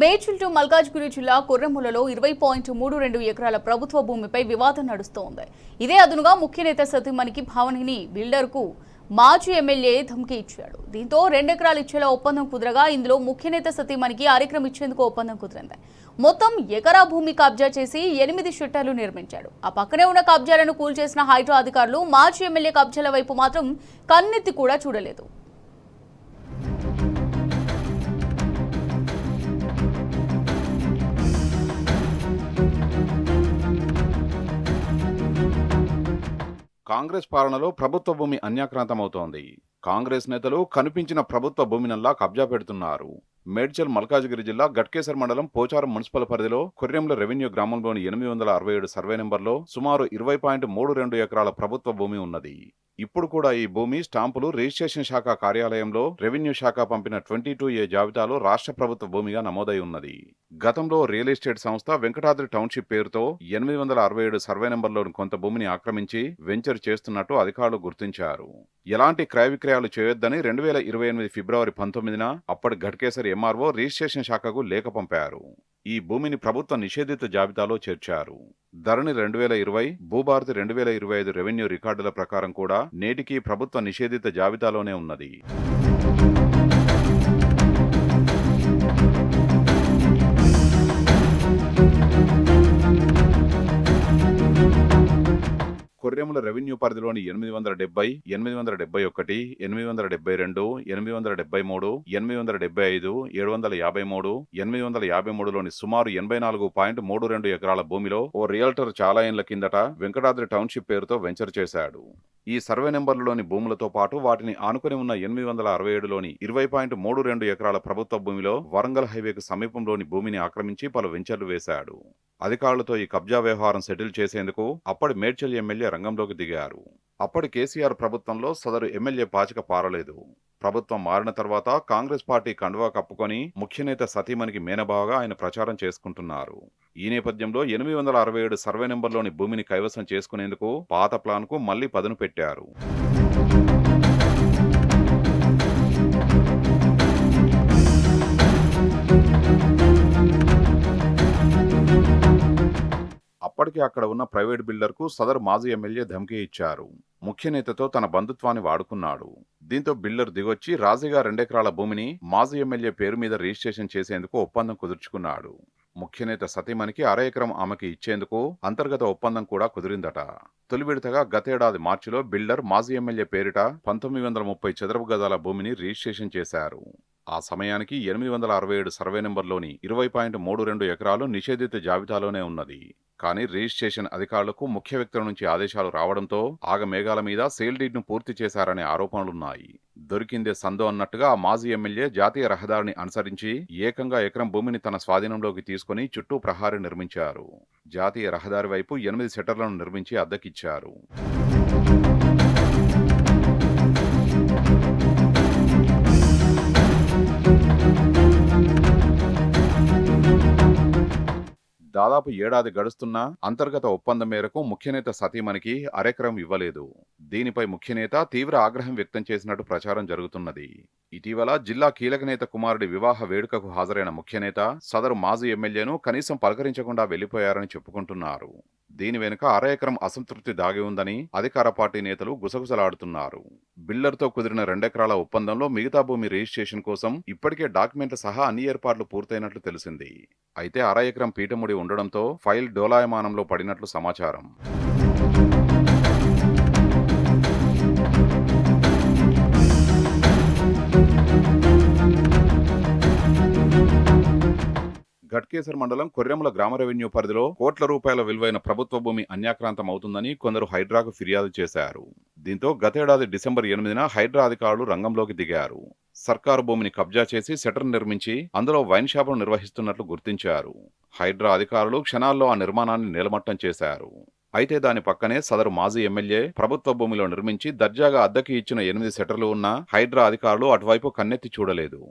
Medchal to Malkajgiri జిల్లా కొర్రెములలో 20.32 ఎకరాల ప్రభుత్వ భూమిపై వివాదం నడుస్తోంది. ఇదే అదునుగా ముఖ్య నేత సతీమణికి భావనిని బిల్డర్కు మాజీ ఎమ్మెల్యే ధమ్కి ఇచ్చాడు. దీంతో 2 ఎకరాలు ఇచ్చేలా ఒప్పందం కుదరగా ఇందులో ముఖ్య నేత సతీమణికి అరెకరం ఇచ్చేందుకు ఒప్పందం కుదిరింది. మొత్తం ఎకరా భూమి కబ్జా చేసి 8 షెట్టర్లు నిర్మించాడు. ఆ పక్కనే ఉన్న కబ్జాలను కూల్చేసిన హైడ్రా అధికారులు మాజీ ఎమ్మెల్యే కబ్జాల వైపు మాత్రం కన్నెత్తి కూడా చూడలేదు. కాంగ్రెస్ పాలనలో ప్రభుత్వ భూమి అన్యాక్రాంతమవుతోంది. కాంగ్రెస్ నేతలు కనిపించిన ప్రభుత్వ భూమినల్లా కబ్జా పెడుతున్నారు. మేడ్చల్ మల్కాజ్గిరి జిల్లా గట్కేసర్ మండలం పోచారం మున్సిపల్ పరిధిలో కొర్రెంల రెవెన్యూ గ్రామంలోని 867 సర్వే నెంబర్లో సుమారు 20.32 ఎకరాల ప్రభుత్వ భూమి ఉన్నది. ఇప్పుడు కూడా ఈ భూమి స్టాంపులు రిజిస్ట్రేషన్ శాఖ కార్యాలయంలో రెవెన్యూ శాఖ పంపిన 22A జాబితాలో రాష్ట్ర ప్రభుత్వ భూమిగా నమోదై ఉన్నది. గతంలో రియల్ ఎస్టేట్ సంస్థ వెంకటాద్రి టౌన్షిప్ పేరుతో 867 సర్వే నెంబర్లోని కొంత భూమిని ఆక్రమించి వెంచర్ చేస్తున్నట్టు అధికారులు గుర్తించారు. ఎలాంటి క్రయ విక్రయాలు చేయొద్దని 2028 ఫిబ్రవరి 19న అప్పటి గట్కేసర్ ఎంఆర్ఓ రిజిస్ట్రేషన్ శాఖకు లేఖ పంపారు. ఈ భూమిని ప్రభుత్వ నిషేధిత జాబితాలో చేర్చారు. ధరణి 2020, భూభారతి 2025 రెవెన్యూ రికార్డుల ప్రకారం కూడా నేటికీ ప్రభుత్వ నిషేధిత జాబితాలోనే ఉన్నది. కొర్రెముల రెవెన్యూ పరిధిలోని 870, 871, 872, 873, 875, 753, 853లోని సుమారు 84.32 ఎకరాల భూమిలో ఓ రియల్టర్ చాలా ఏళ్ల కిందట వెంకటాద్రి టౌన్షిప్ పేరుతో వెంచర్ చేశాడు. ఈ సర్వే నెంబర్లలోని భూములతో పాటు వాటిని ఆనుకుని ఉన్న 867లోని 20.32 ఎకరాల ప్రభుత్వ భూమిలో వరంగల్ హైవేకు సమీపంలోని భూమిని ఆక్రమించి పలు వెంచర్లు వేశాడు. అధికారులతో ఈ కబ్జా వ్యవహారం సెటిల్ చేసేందుకు అప్పటి మేడ్చల్ ఎమ్మెల్యే రంగంలోకి దిగారు. అప్పటి కేసీఆర్ ప్రభుత్వంలో సదరు ఎమ్మెల్యే పాచిక పారలేదు. ప్రభుత్వం మారిన తర్వాత కాంగ్రెస్ పార్టీ కండువా కప్పుకొని ముఖ్యనేత సతీమణికి మేనబాగా ఆయన ప్రచారం చేసుకుంటున్నారు. ఈ నేపథ్యంలో 867 సర్వే నెంబర్లోని భూమిని కైవసం చేసుకునేందుకు పాత ప్లాన్కు మళ్లీ పదును పెట్టారు. అప్పటికే అక్కడ ఉన్న ప్రైవేట్ బిల్డర్కు సదరు మాజీ ఎమ్మెల్యే ధమ్కీ ఇచ్చారు. ముఖ్య నేతతో తన బంధుత్వాన్ని వాడుకున్నాడు. దీంతో బిల్డర్ దిగొచ్చి రాజీగా 2 ఎకరాల భూమిని మాజీ ఎమ్మెల్యే పేరు మీద రిజిస్ట్రేషన్ చేసేందుకు ఒప్పందం కుదుర్చుకున్నాడు. ముఖ్యనేత సతీమణికి ఎకరం ఆమెకి ఇచ్చేందుకు అంతర్గత ఒప్పందం కూడా కుదిరిందట. తొలి విడతగా గతేడాది మార్చిలో బిల్డర్ మాజీ ఎమ్మెల్యే పేరిట 1930 చదరపు గదాల భూమిని రిజిస్ట్రేషన్ చేశారు. ఆ సమయానికి 867 సర్వే నెంబర్లోని 20.32 ఎకరాలు నిషేధిత జాబితాలోనే ఉన్నది. కానీ రిజిస్ట్రేషన్ అధికారులకు ముఖ్య వ్యక్తుల నుంచి ఆదేశాలు రావడంతో ఆగమేఘాల మీద సేల్ డీడ్ను పూర్తి చేశారనే ఆరోపణలున్నాయి. దొరికిందే సందో అన్నట్టుగా ఆ మాజీ ఎమ్మెల్యే జాతీయ రహదారిని అనుసరించి ఏకంగా ఎకరం భూమిని తన స్వాధీనంలోకి తీసుకుని చుట్టూ ప్రహారీ నిర్మించారు. జాతీయ రహదారి వైపు 8 షట్టర్లను నిర్మించి అద్దెకిచ్చారు. దాదాపు ఏడాది గడుస్తున్నా అంతర్గత ఒప్పందం మేరకు ముఖ్యనేత సతీమణికి అరెకరం ఇవ్వలేదు. దీనిపై ముఖ్యనేత తీవ్ర ఆగ్రహం వ్యక్తం చేసినట్టు ప్రచారం జరుగుతున్నది. ఇటీవల జిల్లా కీలక నేత కుమారుడి వివాహ వేడుకకు హాజరైన ముఖ్యనేత సదరు మాజీ ఎమ్మెల్యేను కనీసం పలకరించకుండా వెళ్లిపోయారని చెప్పుకుంటున్నారు. దీని వెనుక ఎకరం అసంతృప్తి దాగి ఉందని అధికార పార్టీ నేతలు గుసగుసలాడుతున్నారు. బిల్డర్తో కుదిరిన 2 ఎకరాల ఒప్పందంలో మిగతా భూమి రిజిస్ట్రేషన్ కోసం ఇప్పటికే డాక్యుమెంట్ల సహా అన్ని ఏర్పాట్లు పూర్తయినట్లు తెలిసింది. అయితే ఎకరం పీఠముడి ఉండడంతో ఫైల్ డోలాయమానంలో పడినట్లు సమాచారం. గట్కేసర్ మండలం కొర్రెముల గ్రామ రెవెన్యూ పరిధిలో కోట్ల రూపాయల విలువైన ప్రభుత్వ భూమి అన్యాక్రాంతం అవుతుందని కొందరు హైడ్రాకు ఫిర్యాదు చేశారు. దీంతో గతేడాది డిసెంబర్ 8న హైడ్రా అధికారులు రంగంలోకి దిగారు. సర్కారు భూమిని కబ్జా చేసి షట్టర్ నిర్మించి అందులో వైన్ షాపును నిర్వహిస్తున్నట్లు గుర్తించారు. హైడ్రా అధికారులు క్షణాల్లో ఆ నిర్మాణాన్ని నేలమట్టం చేశారు. అయితే దాని పక్కనే సదరు మాజీ ఎమ్మెల్యే ప్రభుత్వ భూమిలో నిర్మించి దర్జాగా అద్దెకి ఇచ్చిన 8 షట్టర్లు ఉన్న హైడ్రా అధికారులు అటువైపు కన్నెత్తి చూడలేదు.